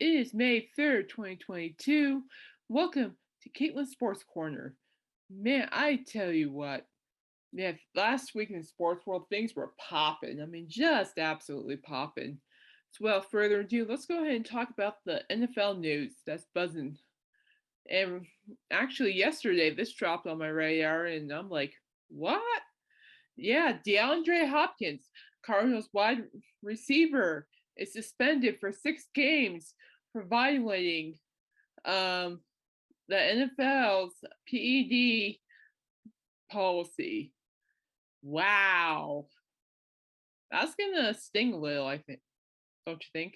It is May 3rd, 2022. Welcome to Caitlin Sports Corner. Man, I tell you what, man, last week in the sports world, things were popping. I mean, just absolutely popping. So, without further ado, let's go ahead and talk about the NFL news that's buzzing. And actually, yesterday, this dropped on my radar, and I'm like, what? Yeah, DeAndre Hopkins, Cardinals wide receiver, is suspended for 6 games for violating um, the NFL's PED policy. Wow, that's gonna sting a little, I think. Don't you think?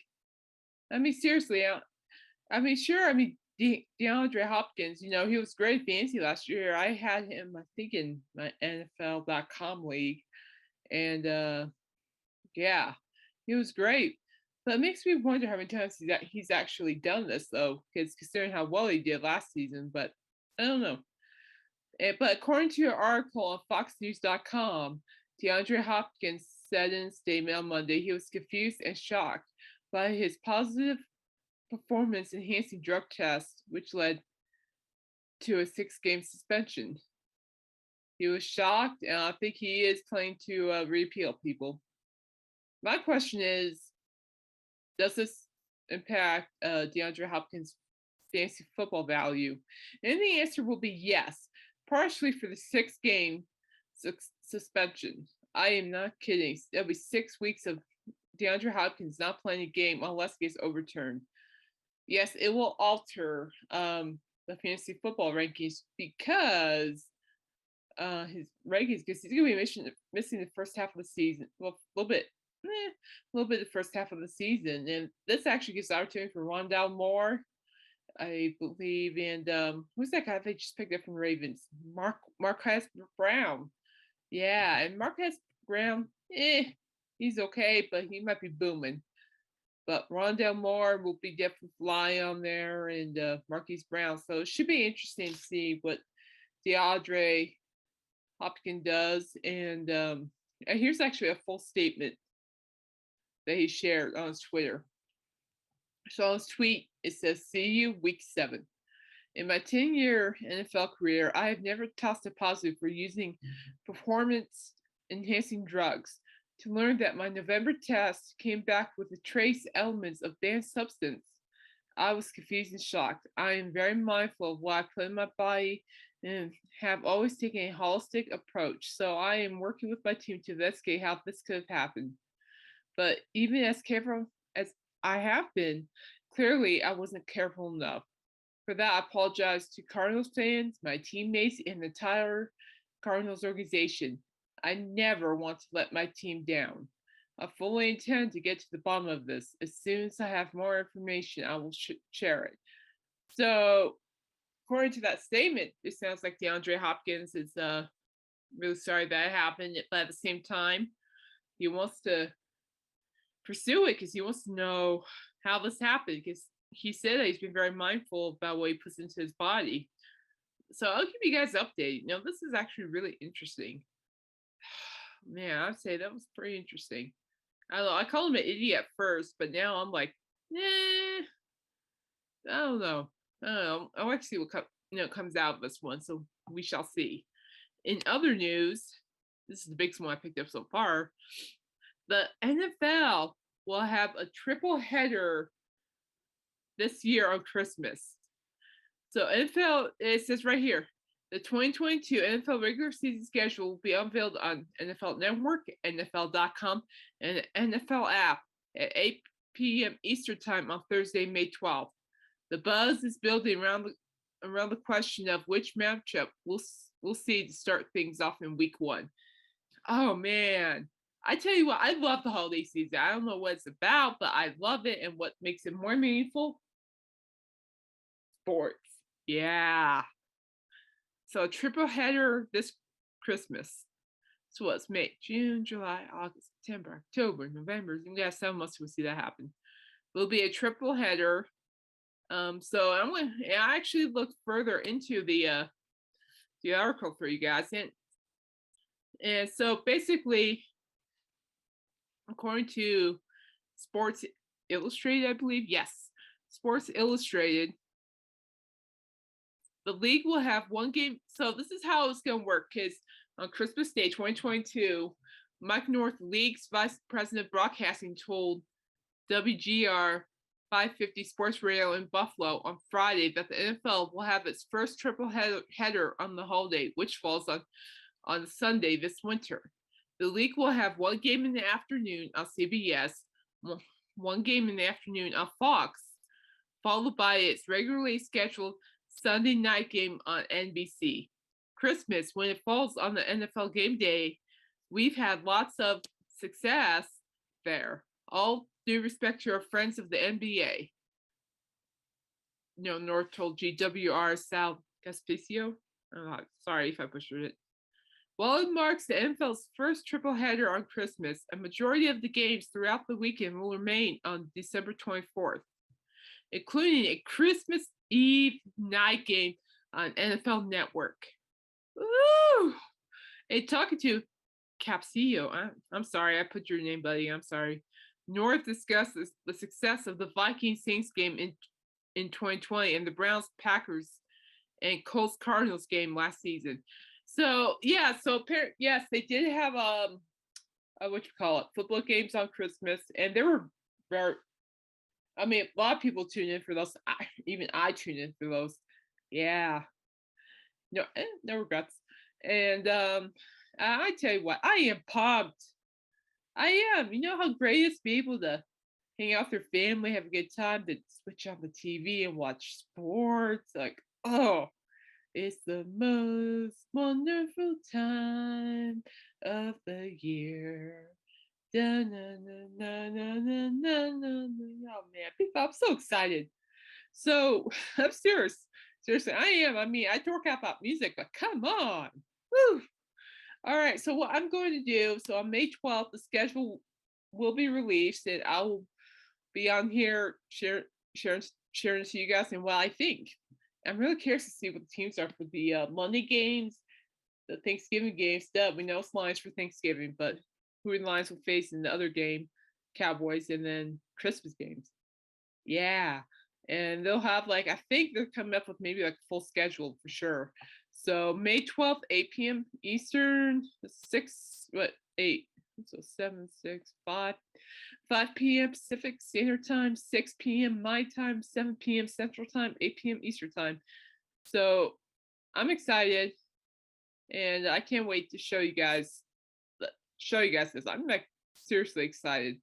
I mean, seriously, I mean, sure. I mean, DeAndre Hopkins, he was great fantasy last year. I had him, I think, in my NFL.com league, and yeah, he was great. But it makes me wonder how many times he's actually done this, though, because considering how well he did last season. But I don't know. But according to an article on FoxNews.com, DeAndre Hopkins said in a statement on Monday he was confused and shocked by his positive performance enhancing drug test, which led to a 6 game suspension. He was shocked, and I think he is planning to reappeal people. My question is, does this impact DeAndre Hopkins' fantasy football value? And the answer will be yes, partially for the 6 game suspension. I am not kidding. It'll be 6 weeks of DeAndre Hopkins not playing a game unless it gets overturned. Yes, it will alter the fantasy football rankings because his rankings, because he's going to be missing the first half of the season. Well, a little bit the first half of the season, and this actually gives the opportunity for Rondale Moore, I believe, and who's that guy they just picked up from the Ravens? Marquez Brown. Yeah, and Marquez Brown, he's okay, but he might be booming. But Rondale Moore will be definitely flying on there, and Marquise Brown. So it should be interesting to see what DeAndre Hopkins does. And here's actually a full statement that he shared on his Twitter. So on his tweet, it says, "See you week 7. In my 10-year NFL career, I have never tested positive for using performance enhancing drugs. To learn that my November test came back with the trace elements of banned substance, I was confused and shocked. I am very mindful of what I put in my body and have always taken a holistic approach. So I am working with my team to investigate how this could have happened. But even as careful as I have been, clearly I wasn't careful enough. For that, I apologize to Cardinals fans, my teammates, and the entire Cardinals organization. I never want to let my team down. I fully intend to get to the bottom of this. As soon as I have more information, I will share it." So, according to that statement, it sounds like DeAndre Hopkins is really sorry that happened, but at the same time, he wants to pursue it because he wants to know how this happened, because he said that he's been very mindful about what he puts into his body. So I'll keep you guys updated. This is actually really interesting. Man, I'd say that was pretty interesting. I don't know. I called him an idiot at first, but now I'm like, I don't know. I don't know. I want to see what comes out of this one. So we shall see. In other news, this is the biggest one I picked up so far. The NFL will have a triple header this year on Christmas. So NFL, it says right here, the 2022 NFL regular season schedule will be unveiled on NFL Network, NFL.com, and the NFL app at 8 p.m. Eastern Time on Thursday, May 12th. The buzz is building around the question of which matchup we'll see to start things off in Week 1. Oh man, I tell you what, I love the holiday season. I don't know what it's about, but I love it, and what makes it more meaningful? Sports. Yeah. So a triple header this Christmas. So what's May, June, July, August, September, October, November. We got 7 months to see that happen. It'll be a triple header. So I actually looked further into the article for you guys, and so basically, according to Sports Illustrated, I believe. Yes, Sports Illustrated. The league will have one game. So this is how it's going to work. Because on Christmas Day 2022, Mike North, league's vice president of broadcasting, told WGR 550 Sports Radio in Buffalo on Friday that the NFL will have its first triple header on the holiday, which falls on Sunday this winter. The league will have one game in the afternoon on CBS, one game in the afternoon on Fox, followed by its regularly scheduled Sunday night game on NBC. Christmas, when it falls on the NFL game day, we've had lots of success there. All due respect to our friends of the NBA. North told GWR Sal Gaspicio. Sorry if I butchered it. While it marks the NFL's first triple header on Christmas, a majority of the games throughout the weekend will remain on December 24th, including a Christmas Eve night game on NFL Network. Woo! And talking to Capsillo, I'm sorry, I put your name, buddy. I'm sorry. North discusses the success of the Vikings-Saints game in 2020 and the Browns-Packers and Colts-Cardinals game last season. So yes, they did have football games on Christmas, and there were a lot of people tune in for those. Even I tune in for those. Yeah, no regrets. And I tell you what, I am pumped. I am. You know how great it's to be able to hang out with your family, have a good time, to switch on the TV and watch sports. Like, oh, it's the most wonderful time of the year. Oh man, I'm so excited. So I'm serious. Seriously, I am. I mean, I dork out about music, but come on. Woo. All right, so what I'm going to do, so on May 12th, the schedule will be released, and I will be on here sharing to you guys and what I think. I'm really curious to see what the teams are for the Monday games, the Thanksgiving games. We know it's Lions for Thanksgiving, but who the Lions will face in the other game, Cowboys, and then Christmas games. Yeah, and they'll have I think they're coming up with maybe a full schedule for sure. So May 12th, 8 p.m. Eastern, 8. So 7, 6, 5 p.m. Pacific Standard Time, 6 p.m. my time, 7 p.m. Central Time, 8 p.m. Eastern Time. So I'm excited, and I can't wait to show you guys this. I'm seriously excited.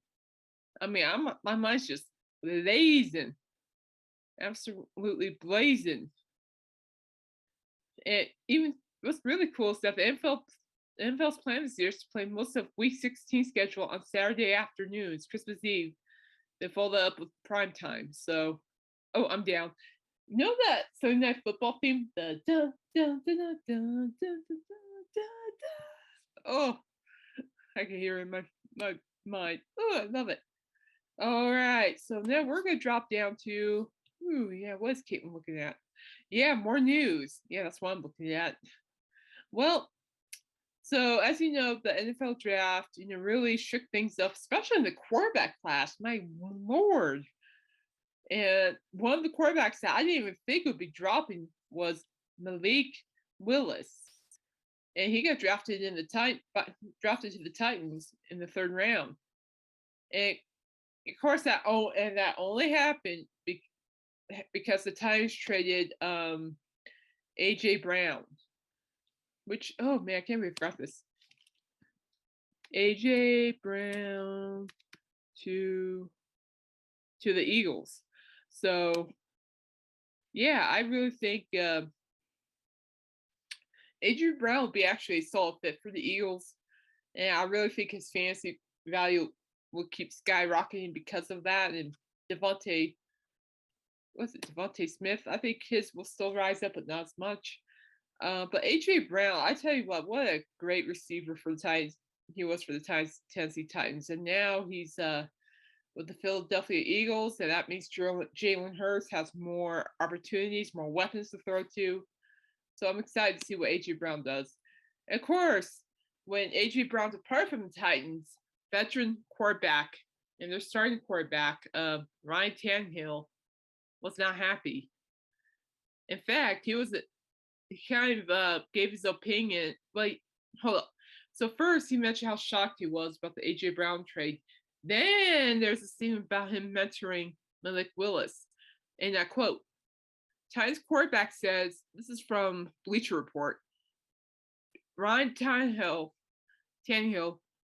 I mean, my mind's just blazing, absolutely blazing. And even what's really cool is that the NFL's plan this year is to play most of Week 16 schedule on Saturday afternoons, Christmas Eve. They follow up with prime time. So, I'm down. You know that Sunday Night Football theme? The da da da da da da da da. Oh, I can hear it in my mind. Oh, I love it. All right, so now we're gonna drop down to. What is Caitlin looking at? Yeah, more news. Yeah, that's what I'm looking at. Well, so as you know, the NFL draft, really shook things up, especially in the quarterback class. My lord. And one of the quarterbacks that I didn't even think would be dropping was Malik Willis. And he got drafted to the Titans in the 3rd round. And of course that only happened because the Titans traded AJ Brown, which I can't believe I forgot this. AJ Brown to the Eagles. So yeah, I really think AJ Brown will be actually a solid fit for the Eagles, and I really think his fantasy value will keep skyrocketing because of that. And Devontae Smith? I think his will still rise up, but not as much. But AJ Brown, I tell you what a great receiver for the Titans. He was for the Tennessee Titans, and now he's with the Philadelphia Eagles, and that means Jalen Hurts has more opportunities, more weapons to throw to. So I'm excited to see what AJ Brown does. And of course, when AJ Brown departed from the Titans, veteran quarterback and their starting quarterback, Ryan Tannehill, was not happy. In fact, he kind of gave his opinion. Like, hold up. So first, he mentioned how shocked he was about the AJ Brown trade. Then there's a statement about him mentoring Malik Willis, and I quote: "Titans quarterback says this is from Bleacher Report. Ryan Tannehill,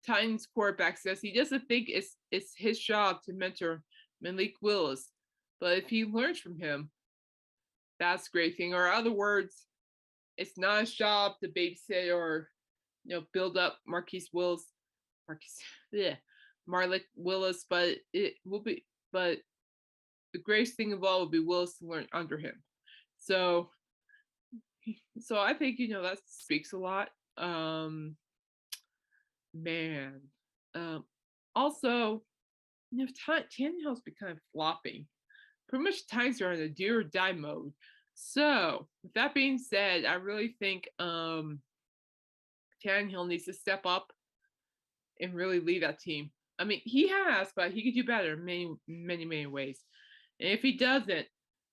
Titans quarterback, says he doesn't think it's his job to mentor Malik Willis, but if he learns from him, that's a great thing. Or in other words, it's not his job to babysit or build up Marquise, yeah, Marlik Willis, but it will be. But the greatest thing of all will be Willis to learn under him. So, so I think that speaks a lot. Man, also, Tannehill's been kind of flopping. Pretty much times are in a do or die mode. So, with that being said, I really think Tannehill needs to step up and really lead that team. I mean, he has, but he could do better in many ways. And if he doesn't,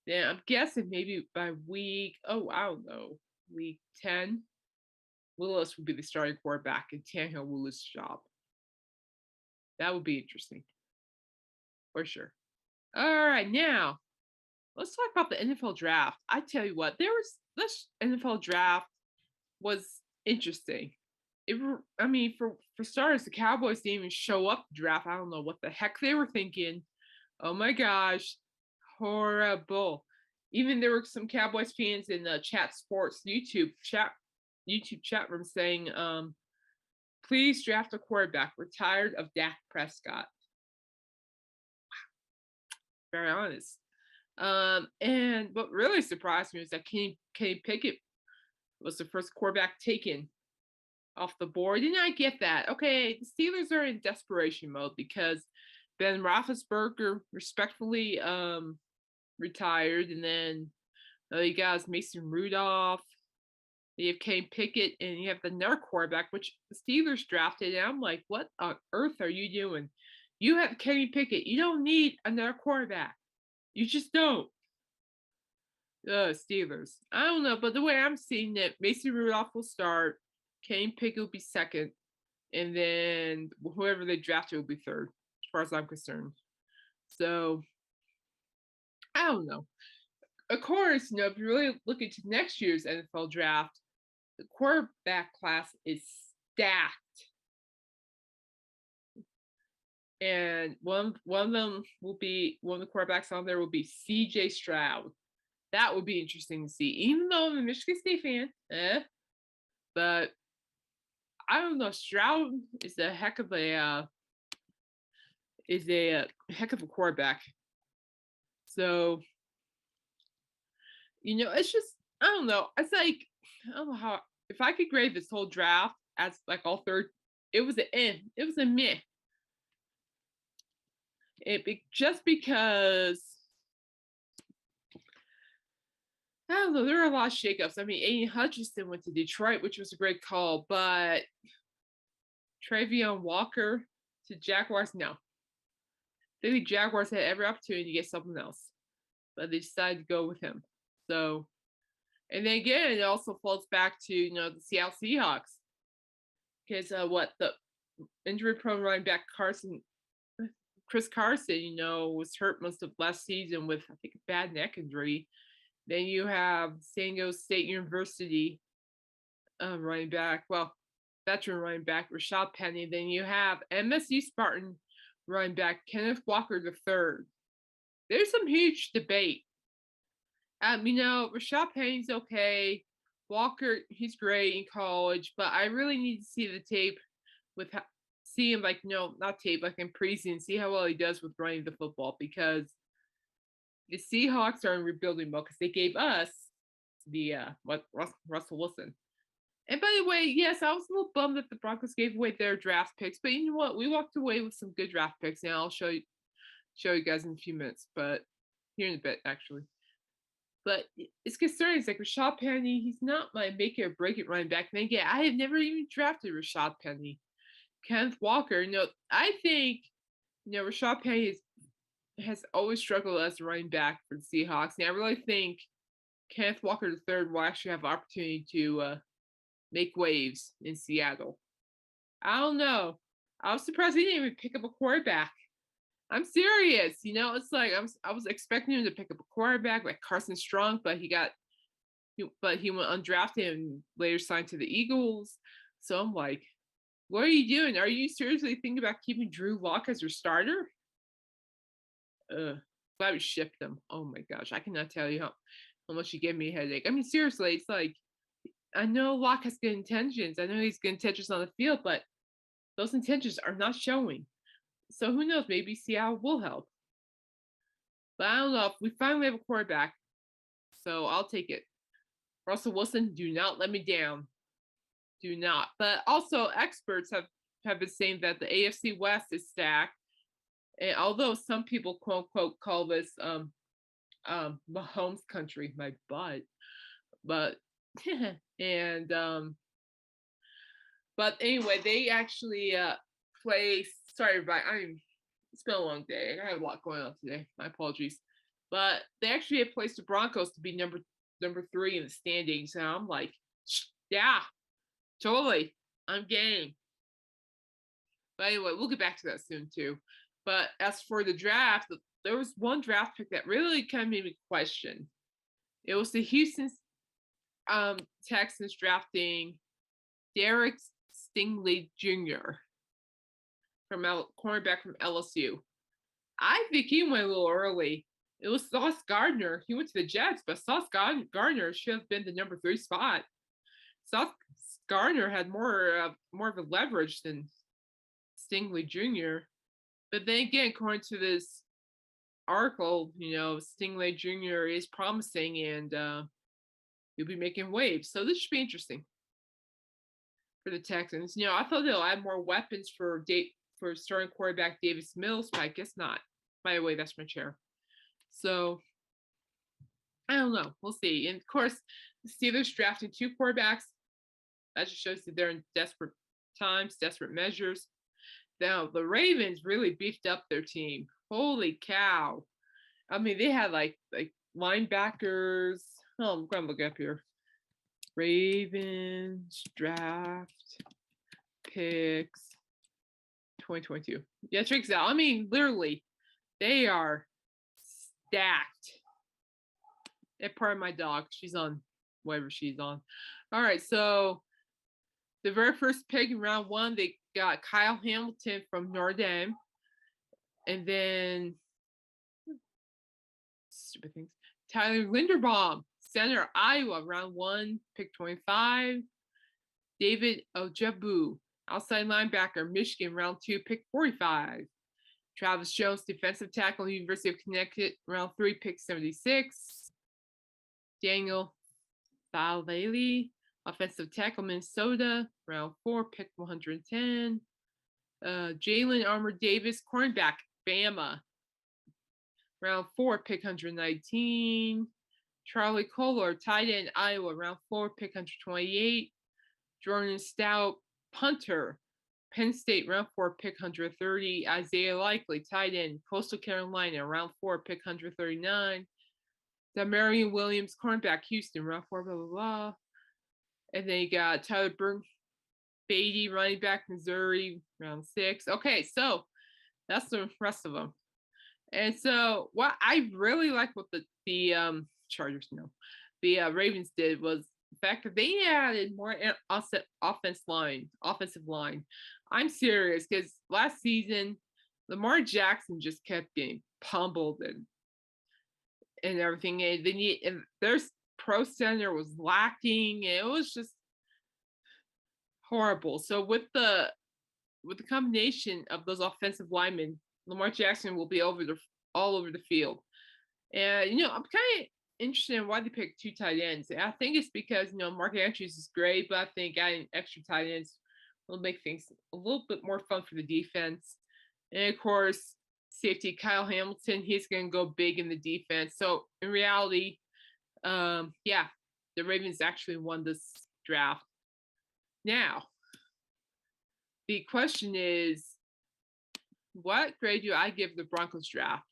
then I'm guessing maybe by week, I don't know, week 10, Willis will be the starting quarterback and Tannehill will lose his job. That would be interesting. For sure. All right, now let's talk about the NFL draft. I tell you what, this NFL draft was interesting. For starters, the Cowboys didn't even show up to draft. I don't know what the heck they were thinking. Oh my gosh, horrible. Even there were some Cowboys fans in the Chat Sports YouTube chat room saying, please draft a quarterback. We're tired of Dak Prescott. Very honest. And what really surprised me was that Kenny Pickett was the first quarterback taken off the board. And I get that. Okay, the Steelers are in desperation mode because Ben Roethlisberger respectfully retired, and then you got Mason Rudolph. You have Kenny Pickett, and you have another quarterback, which the Steelers drafted. And I'm like, what on earth are you doing? You have Kenny Pickett. You don't need another quarterback. You just don't. Steelers. I don't know, but the way I'm seeing it, Mason Rudolph will start, Kenny Pickett will be second, and then whoever they drafted will be third, as far as I'm concerned. So, I don't know. Of course, if you really look into next year's NFL draft, the quarterback class is stacked. And one of them will be, one of the quarterbacks on there will be C.J. Stroud. That would be interesting to see, even though I'm a Michigan State fan. But I don't know. Stroud is a heck of a quarterback. So it's just, I don't know. It's like, I don't know how, if I could grade this whole draft as like all third, it was a meh. Just because I don't know, there are a lot of shakeups. I mean, Aiden Hutchinson went to Detroit, which was a great call, but Travion Walker to Jaguars, no. I think the Jaguars had every opportunity to get something else, but they decided to go with him. So, and then again, it also falls back to the Seattle Seahawks, because the injury-prone running back Chris Carson, was hurt most of last season with, I think, a bad neck injury. Then you have San Diego State University running back, veteran running back Rashad Penny. Then you have MSU Spartan running back Kenneth Walker III. There's some huge debate. Rashad Penny's okay. Walker, he's great in college, but I really need to see the tape see him not tape, like in preseason, see how well he does with running the football, because the Seahawks are in rebuilding mode because they gave us the Russell Wilson. And by the way, yes, I was a little bummed that the Broncos gave away their draft picks, but you know what? We walked away with some good draft picks, and I'll show you guys in a few minutes, but here in a bit, actually. But it's concerning. It's like Rashad Penny, he's not my make it or break it running back. And again, I have never even drafted Rashad Penny. Kenneth Walker, I think Rashad Penny has always struggled as a running back for the Seahawks, and I really think Kenneth Walker III will actually have opportunity to make waves in Seattle. I don't know. I was surprised he didn't even pick up a quarterback. I'm serious. It's like I was expecting him to pick up a quarterback like Carson Strong, but he went undrafted and later signed to the Eagles. So I'm like, what are you doing? Are you seriously thinking about keeping Drew Lock as your starter? Glad we shipped him. Oh my gosh, I cannot tell you how much he gave me a headache. I mean, seriously, it's like I know Locke has good intentions. I know he's good intentions on the field, but those intentions are not showing. So who knows? Maybe Seattle will help. But I don't know. If we finally have a quarterback, so I'll take it. Russell Wilson, do not let me down. Do not. But also, experts have been saying that the AFC West is stacked. And although some people quote unquote call this Mahomes country, my butt, but and but anyway, they actually play. Sorry, everybody. It's been a long day. I have a lot going on today. My apologies, but they actually have placed the Broncos to be number 3 in the standings. And I'm like, yeah, totally, I'm game. But anyway, we'll get back to that soon too. But as for the draft, there was one draft pick that really kind of made me question. It was the Houston Texans drafting Derek Stingley Jr. from cornerback from LSU. I think he went a little early. It was Sauce Gardner. He went to the Jets, but Sauce Gardner should have been the number 3 spot. Sauce Gardner had more of a leverage than Stingley Jr. But then again, according to this article, Stingley Jr. is promising and he'll be making waves. So this should be interesting for the Texans. I thought they'll add more weapons for starting quarterback Davis Mills, but I guess not. By the way, that's my chair. So I don't know. We'll see. And of course, the Steelers drafting 2 quarterbacks. That just shows that they're in desperate times, desperate measures. Now the Ravens really beefed up their team. Holy cow! I mean, they had like linebackers. Oh, I'm gonna look up here. Ravens draft picks 2022. Yeah, checks out. I mean, literally, they are stacked. And part of my dog, she's on whatever she's on. All right, so the very first pick in round 1, they got Kyle Hamilton from Notre Dame. And then stupid things. Tyler Linderbaum, center, Iowa, round 1, pick 25. David Ojabo, outside linebacker, Michigan, round 2, pick 45. Travis Jones, defensive tackle, University of Connecticut, round 3, pick 76. Daniel Faalele, offensive tackle, Minnesota, round 4, pick 110. Jalen Armour Davis, cornerback, Bama, round 4, pick 119. Charlie Kolar, tight end, Iowa, round 4, pick 128. Jordan Stout, punter, Penn State, round 4, pick 130. Isaiah Likely, tight end, Coastal Carolina, round 4, pick 139. Damarian Williams, cornerback, Houston, round 4, blah, blah, blah. And then you got Tyler Beatty, running back, Missouri, round 6. Okay, so that's the rest of them. And so what I really like what the Ravens did was the fact that they added more offensive line. I'm serious because last season Lamar Jackson just kept getting pummeled and everything. And their pro center was lacking. It was just horrible. So with the combination of those offensive linemen, Lamar Jackson will be all over the field. And I'm kind of interested in why they picked 2 tight ends. I think it's because Mark Andrews is great, but I think adding extra tight ends will make things a little bit more fun for the defense. And of course, safety Kyle Hamilton, he's going to go big in the defense. So in reality, the Ravens actually won this draft. Now, the question is, what grade do I give the Broncos draft?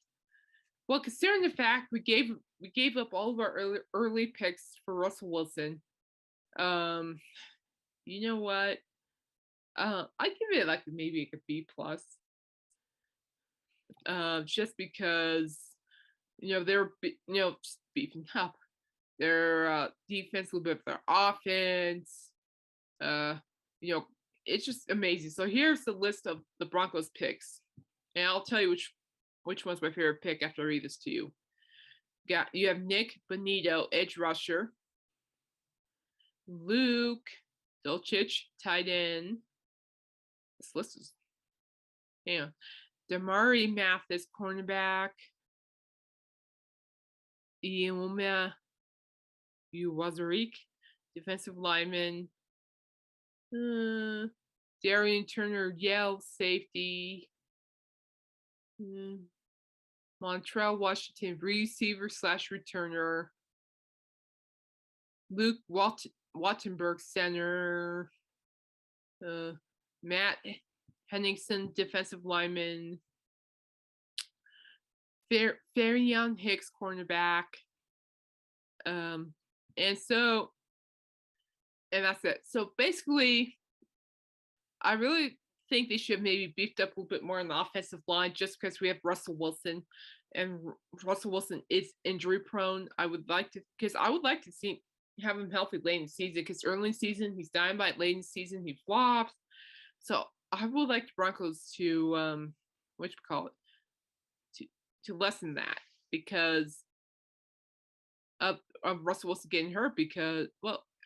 Well, considering the fact we gave up all of our early picks for Russell Wilson, um, you know what? I give it like maybe like a B plus. Just because just beefing up their defense, a little bit of their offense. Uh, you know, it's just amazing. So here's the list of the Broncos picks, and I'll tell you which one's my favorite pick after I read this to you. You have Nick Bonito, edge rusher. Luke Dolchich, tight end. This list is Damari Mathis, cornerback. Ioma Uwazarik, defensive lineman. Darian Turner, Yale, safety. Montrell Washington, receiver / returner. Luke Wattenberg, center. Matt Henningsen, defensive lineman. Farion Hicks, cornerback. And that's it. So basically, I really think they should have maybe beefed up a little bit more on the offensive line just because we have Russell Wilson, and Russell Wilson is injury prone. I would like to have him healthy late in the season, because early in the season he's dynamite, late in the season he flops. So I would like the Broncos to to lessen that, because of Russell Wilson getting hurt, because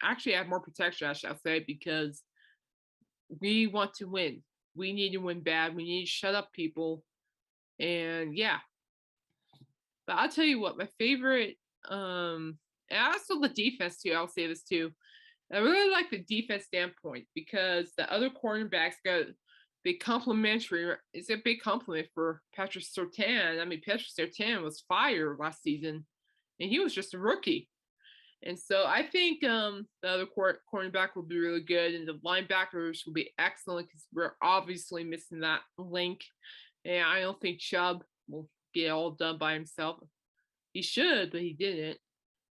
actually I have more protection, I shall say, because we want to win. We need to win bad. We need to shut up people. And yeah. But I'll tell you what, my favorite, and also the defense too, I'll say this too. I really like the defense standpoint, because the other cornerbacks got big complimentary. It's a big compliment for Patrick Surtain. I mean, Patrick Surtain was fired last season, and he was just a rookie. And so I think the other cornerback will be really good, and the linebackers will be excellent, because we're obviously missing that link. And I don't think Chubb will get it all done by himself. He should, but he didn't.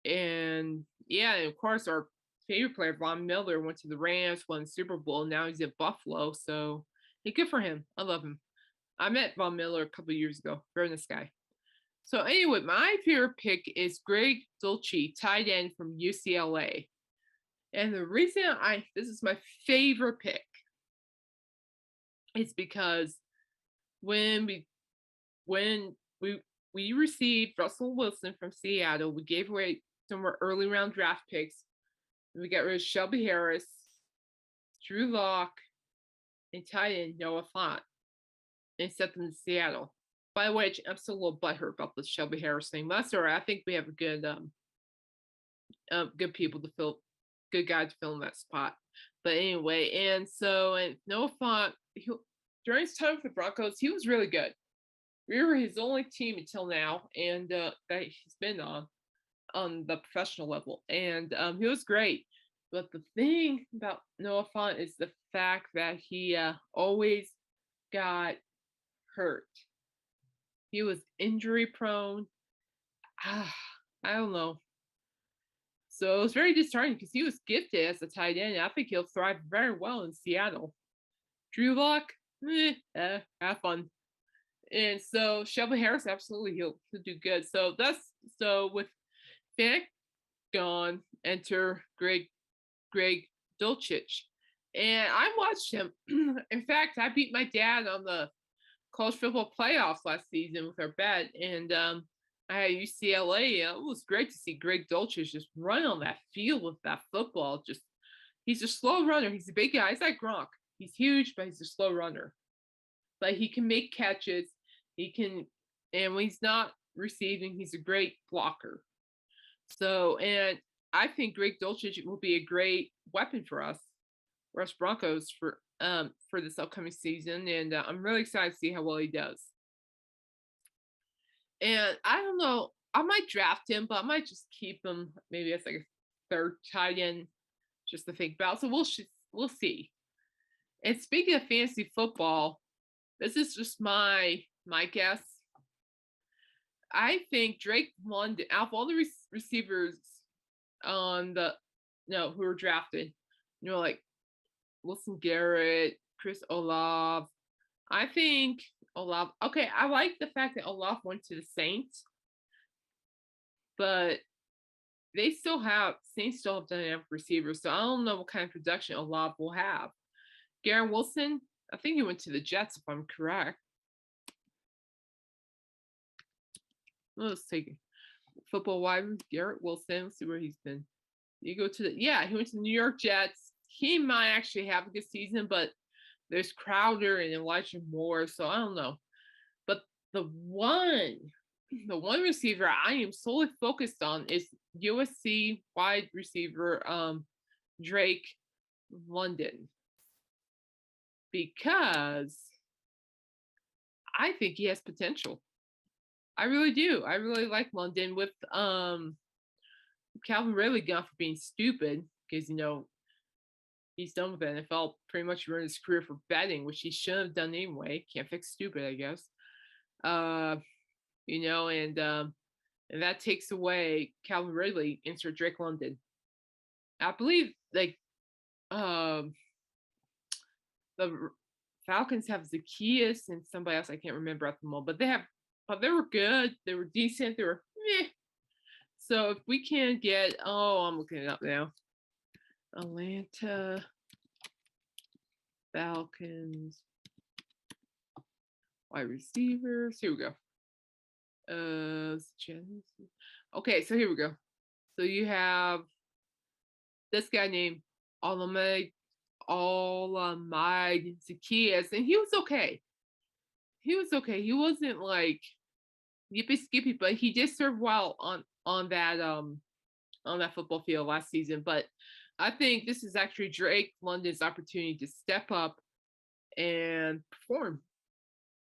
And yeah, and of course our favorite player, Von Miller, went to the Rams, won the Super Bowl. Now he's at Buffalo, so hey, good for him. I love him. I met Von Miller a couple of years ago. Very nice guy. So anyway, my favorite pick is Greg Dulcich, tight end from UCLA. And the reason this is my favorite pick is because when we received Russell Wilson from Seattle, we gave away some of our early round draft picks. We got rid of Shelby Harris, Drew Lock, and tight end Noah Fant, and sent them to Seattle. By the way, I'm still a little butthurt about the Shelby Harris thing. That's all right. I think we have a good people to fill, good guy to fill in that spot. But anyway, and Noah Fant, during his time with the Broncos, he was really good. We were his only team until now, and that he's been on the professional level, and he was great. But the thing about Noah Fant is the fact that he always got hurt. He was injury prone. I don't know. So it was very disheartening, because he was gifted as a tight end, and I think he'll thrive very well in Seattle. Drew Lock, have fun. And so Shelby Harris, absolutely, he'll do good. So with Fant gone, enter Greg Dulcich. And I watched him. In fact, I beat my dad on the college football playoffs last season with our bet, and I had UCLA. It was great to see Greg Dulcich just run on that field with that football. He's a slow runner. He's a big guy. He's like Gronk. He's huge, but he's a slow runner. But he can make catches. And when he's not receiving, he's a great blocker. So, and I think Greg Dulcich will be a great weapon for us Broncos, for this upcoming season, and I'm really excited to see how well he does. And I don't know, I might draft him, but I might just keep him maybe as like a third tight end, just to think about. So we'll see. And speaking of fantasy football, This is just my guess. I think Drake London, out of all the receivers on the no who were drafted, like Wilson Garrett, Chris Olave. I think Olave. Okay, I like the fact that Olave went to the Saints, but Saints still have dynamic receivers, so I don't know what kind of production Olave will have. Garrett Wilson, I think he went to the Jets if I'm correct. Let's take football wide Garrett Wilson. Let's see where he's been. You go to he went to the New York Jets. He might actually have a good season, but there's Crowder and Elijah Moore, so I don't know. But the one receiver I am solely focused on is USC wide receiver Drake London, because I think he has potential. I really do. I really like London with Calvin Ridley gone for being stupid, because he's done with the NFL. Pretty much ruined his career for betting, which he shouldn't have done anyway. Can't fix stupid, I guess. And that takes away Calvin Ridley, insert Drake London. I believe the Falcons have Zacchaeus and somebody else I can't remember at the moment, but they were good. They were decent. They were meh. So if we can get, I'm looking it up now. Atlanta Falcons wide receivers. Here we go. Okay, so here we go. So you have this guy named Olamide Zacchaeus, and he was okay. He wasn't like yippee skippy, but he did serve well on that football field last season. But I think this is actually Drake London's opportunity to step up and perform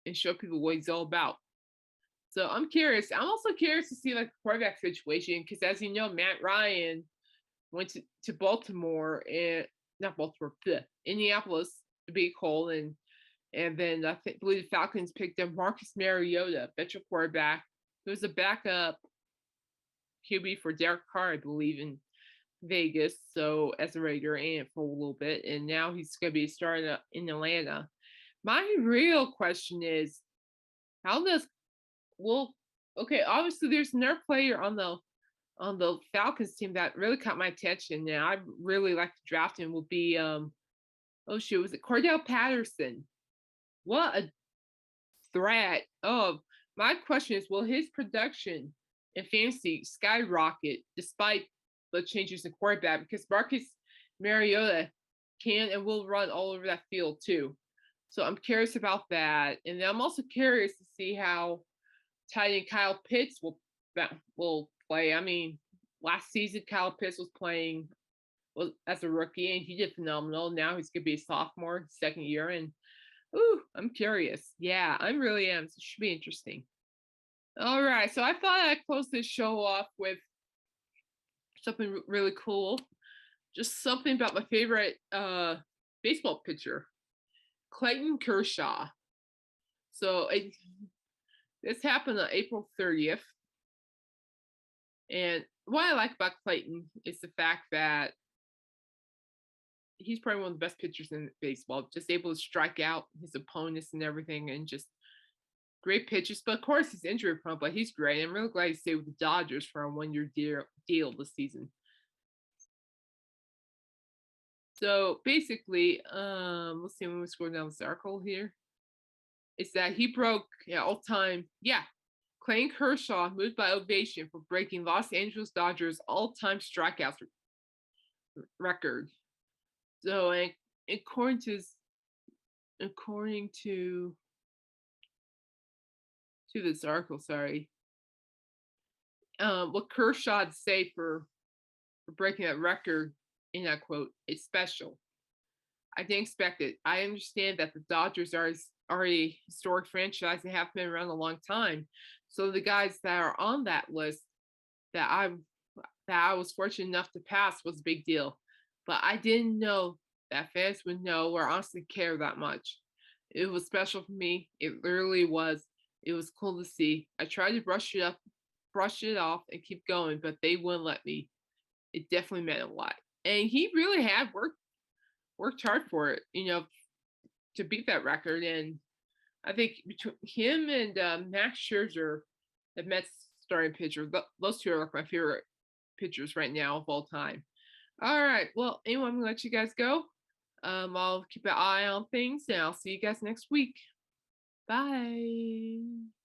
and show people what he's all about. So I'm curious. I'm also curious to see like the quarterback situation, because as you know, Matt Ryan went to Baltimore and not Baltimore, Indianapolis to be Cole, and then I believe the Falcons picked up Marcus Mariota, veteran quarterback, who was a backup QB for Derek Carr, I believe, in Vegas, so as a Raider and for a little bit, and now he's going to be starting in Atlanta. My real question is, obviously there's another player on the Falcons team that really caught my attention, and I really like to draft him, will be was it Cordell Patterson? What a threat. My question is, will his production in fantasy skyrocket despite the changes in quarterback? Because Marcus Mariota can and will run all over that field too. So I'm curious about that. And I'm also curious to see how tight end Kyle Pitts will play. I mean, last season Kyle Pitts was playing as a rookie, and he did phenomenal. Now he's going to be a sophomore, second year, and I'm curious. Yeah, I really am. So it should be interesting. All right, so I thought I'd close this show off with something really cool. Just something about my favorite baseball pitcher, Clayton Kershaw. So this happened on April 30th. And what I like about Clayton is the fact that he's probably one of the best pitchers in baseball, just able to strike out his opponents and everything, and just great pitches. But of course, he's injury prone, but he's great. I'm really glad he stayed with the Dodgers for a 1-year deal this season. So basically, let's see when we scroll down the article here. It's that he broke all-time, Clayton Kershaw moved by ovation for breaking Los Angeles Dodgers all-time strikeouts record. So according to this article, what Kershaw had to say for breaking that record in that quote, it's special. I didn't expect it. I understand that the Dodgers are a historic franchise and have been around a long time. So the guys that are on that list that I was fortunate enough to pass was a big deal. But I didn't know that fans would know or honestly care that much. It was special for me. It literally was. It was cool to see. I tried to brush it off, and keep going, but they wouldn't let me. It definitely meant a lot, and he really had worked hard for it, to beat that record. And I think between him and Max Scherzer, the Mets starting pitcher, those two are like my favorite pitchers right now of all time. All right. Well, anyway, I'm gonna let you guys go. I'll keep an eye on things, and I'll see you guys next week. Bye.